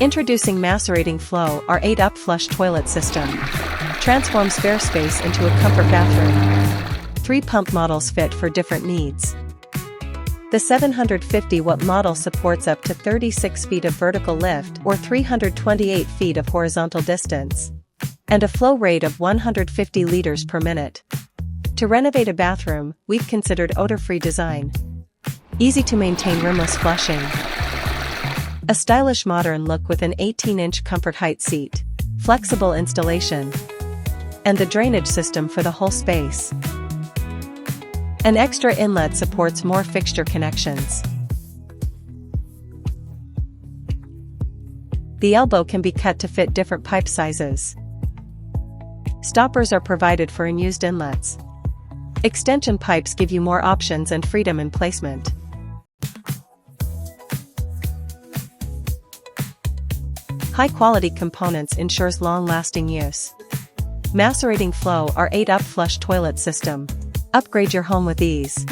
Introducing MaceratingFlo R8 Upflush Toilet System. Transforms bare space into a comfort bathroom. 3 pump models fit for different needs. The 750W model supports up to 36 feet of vertical lift or 328 feet of horizontal distance, and a flow rate of 150 liters per minute. To renovate a bathroom, we've considered odor-free design. Easy to maintain rimless flushing. A stylish modern look with an 18-inch comfort height seat, flexible installation, and the drainage system for the whole space. An extra inlet supports more fixture connections. The elbow can be cut to fit different pipe sizes. Stoppers are provided for unused inlets. Extension pipes give you more options and freedom in placement. High-quality components ensures long-lasting use. MaceratingFlo R8 Upflush Toilet System. Upgrade your home with ease.